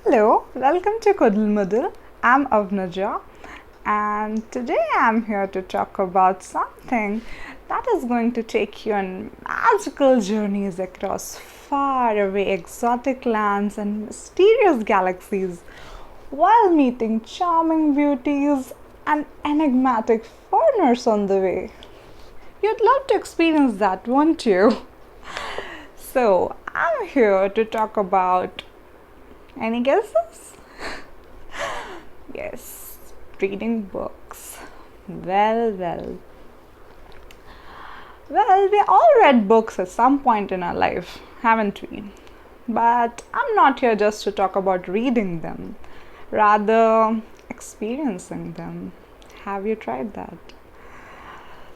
Hello, welcome to Kudal Mudal. I'm Avnaja, and today I'm here to talk about something that is going to take you on magical journeys across faraway exotic lands and mysterious galaxies while meeting charming beauties and enigmatic foreigners on the way. You'd love to experience that, won't you? So, I'm here to talk about any guesses? Yes, reading books. Well. Well, we all read books at some point in our life, haven't we? But I'm not here just to talk about reading them, rather, experiencing them. Have you tried that?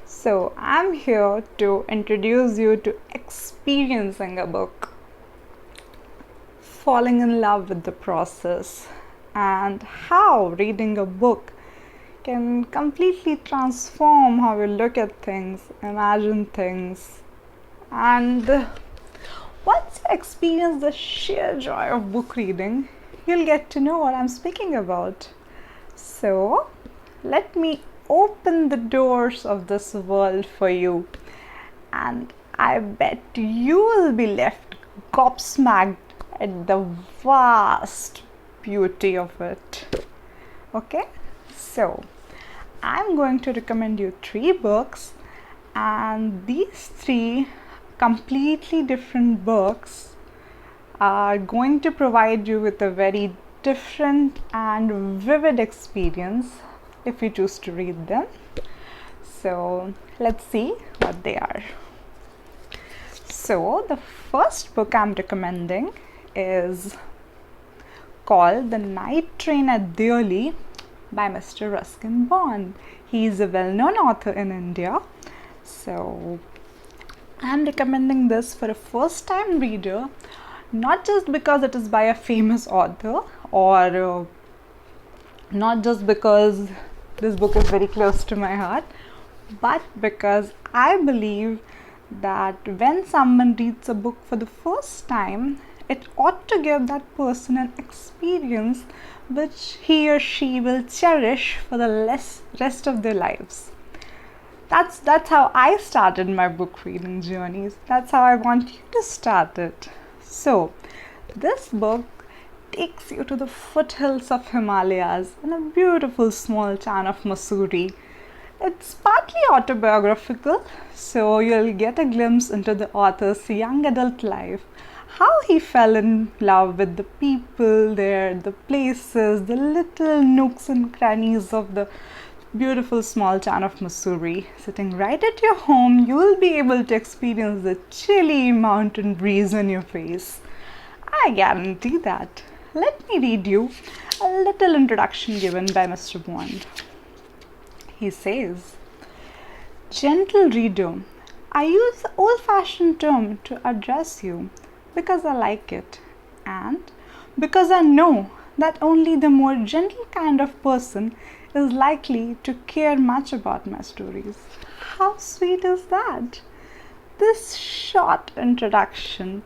So, I'm here to introduce you to experiencing a book, falling in love with the process, and how reading a book can completely transform how you look at things, imagine things, and once you experience the sheer joy of book reading, you'll get to know what I'm speaking about. So, let me open the doors of this world for you, and I bet you will be left gobsmacked at the vast beauty of it. Okay, so I'm going to recommend you 3 books, and these 3 completely different books are going to provide you with a very different and vivid experience if you choose to read them. So let's see what they are. So the first book I'm recommending is called The Night Train at Delhi by Mr. Ruskin Bond. He is a well-known author in India. So I'm recommending this for a first-time reader, not just because it is by a famous author or not just because this book is very close to my heart, but because I believe that when someone reads a book for the first time, it ought to give that person an experience which he or she will cherish for the rest of their lives. That's how I started my book reading journeys. That's how I want you to start it. So, this book takes you to the foothills of Himalayas in a beautiful small town of Mussoorie. It's partly autobiographical, so you'll get a glimpse into the author's young adult life, how he fell in love with the people there, the places, the little nooks and crannies of the beautiful small town of Mussoorie. Sitting right at your home, you'll be able to experience the chilly mountain breeze on your face. I guarantee that. Let me read you a little introduction given by Mr. Bond. He says, "Gentle reader, I use the old-fashioned term to address you because I like it, and because I know that only the more gentle kind of person is likely to care much about my stories." How sweet is that? This short introduction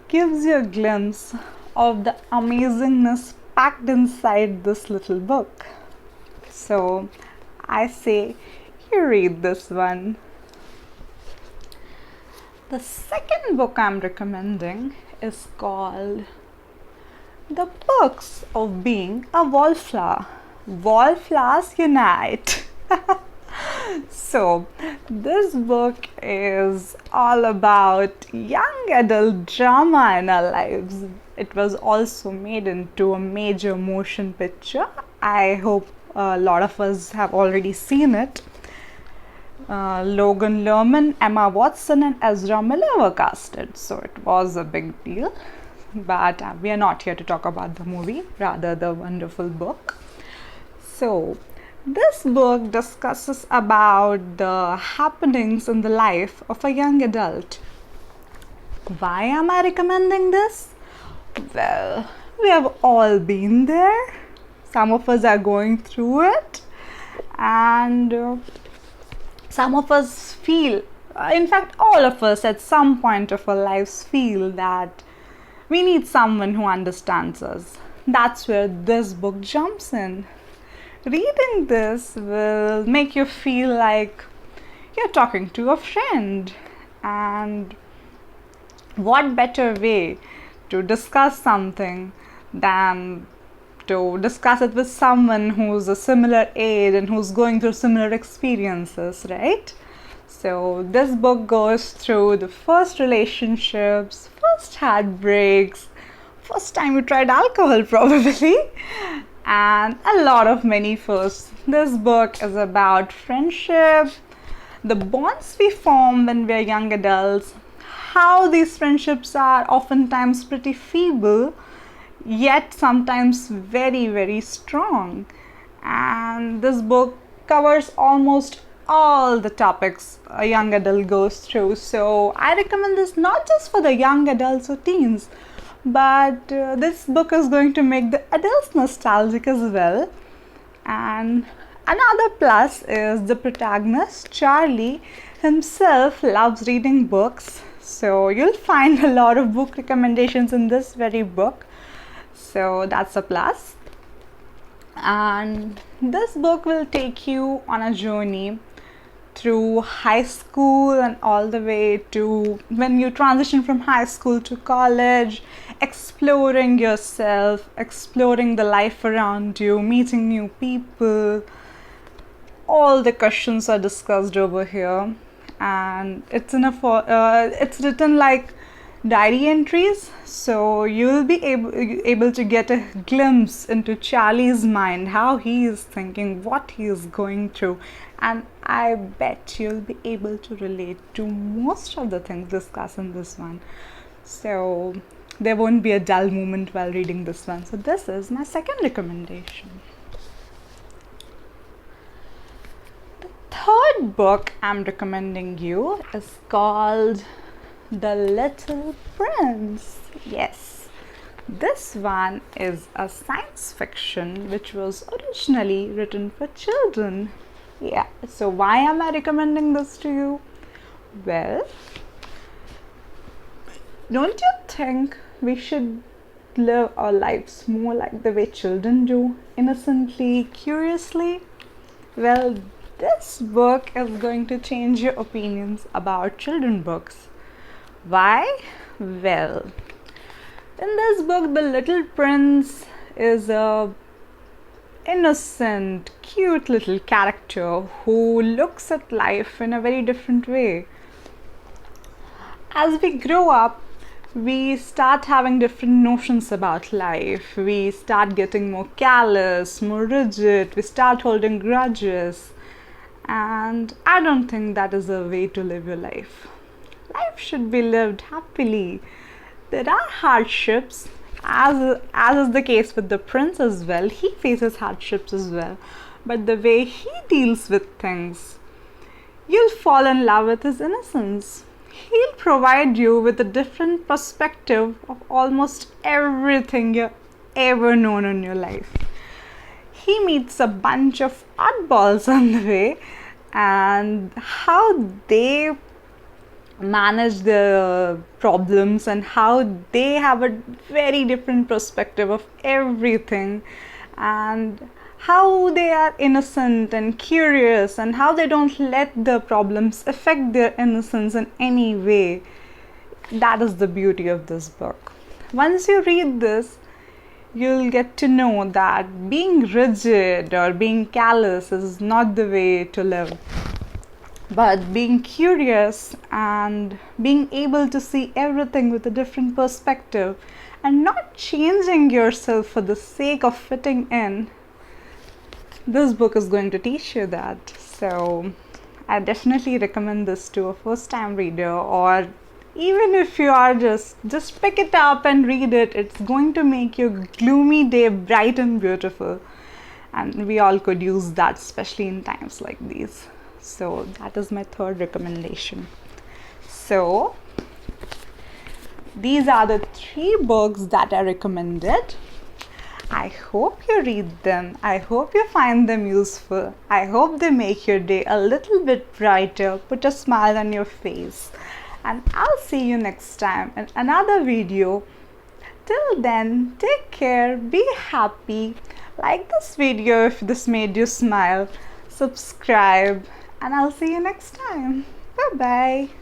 gives you a glimpse of the amazingness packed inside this little book. So I say you read this one. The second book I'm recommending is called The Perks of Being a Wallflower. Wallflowers Unite. So, this book is all about young adult drama in our lives. It was also made into a major motion picture. I hope a lot of us have already seen it. Logan Lerman, Emma Watson, and Ezra Miller were casted, so it was a big deal. But we are not here to talk about the movie, rather the wonderful book. So, this book discusses about the happenings in the life of a young adult. Why am I recommending this? Well, we have all been there. Some of us are going through it, and some of us feel, in fact, all of us at some point of our lives feel that we need someone who understands us. that's where this book jumps in. Reading this will make you feel like you're talking to a friend, and what better way to discuss something than to discuss it with someone who's a similar age and who's going through similar experiences, right? So this book goes through the first relationships, first heartbreaks, first time you tried alcohol probably, and a lot of many firsts. This book is about friendship, the bonds we form when we're young adults, how these friendships are oftentimes pretty feeble, yet sometimes very, very strong. And this book covers almost all the topics a young adult goes through. So I recommend this not just for the young adults or teens, but this book is going to make the adults nostalgic as well. And another plus is the protagonist, Charlie, himself loves reading books. So you'll find a lot of book recommendations in this very book. So that's a plus. And this book will take you on a journey through high school and all the way to when you transition from high school to college, exploring yourself, exploring the life around you, meeting new people. All the questions are discussed over here, and it's written like diary entries, so you'll be able to get a glimpse into Charlie's mind, how he is thinking, what he is going through, and I bet you'll be able to relate to most of the things discussed in this one. So there won't be a dull moment while reading this one. So this is my second recommendation. The third book I'm recommending you is called The Little Prince. Yes, this one is a science fiction which was originally written for children. Yeah, so why am I recommending this to you? Well, don't you think we should live our lives more like the way children do, innocently, curiously? Well, this book is going to change your opinions about children books. Why? Well, in this book, the little prince is a innocent, cute little character who looks at life in a very different way. As we grow up, we start having different notions about life. We start getting more callous, more rigid. We start holding grudges. And I don't think that is a way to live your life. Life should be lived happily. There are hardships, as is the case with the prince as well. He faces hardships as well. But the way he deals with things, you'll fall in love with his innocence. He'll provide you with a different perspective of almost everything you've ever known in your life. He meets a bunch of oddballs on the way, and how they manage the problems and how they have a very different perspective of everything, and how they are innocent and curious, and how they don't let the problems affect their innocence in any way. That is the beauty of this book. Once you read this, you'll get to know that being rigid or being callous is not the way to live. But being curious and being able to see everything with a different perspective and not changing yourself for the sake of fitting in, this book is going to teach you that. So I definitely recommend this to a first-time reader, or even if you are just pick it up and read it. It's going to make your gloomy day bright and beautiful. And we all could use that, especially in times like these. So that is my third recommendation. So these are the 3 books that I recommended. I hope you read them. I hope you find them useful. I hope they make your day a little bit brighter, put a smile on your face. And I'll see you next time in another video. Till then, take care, be happy, like this video if this made you smile, subscribe, and I'll see you next time. Bye bye.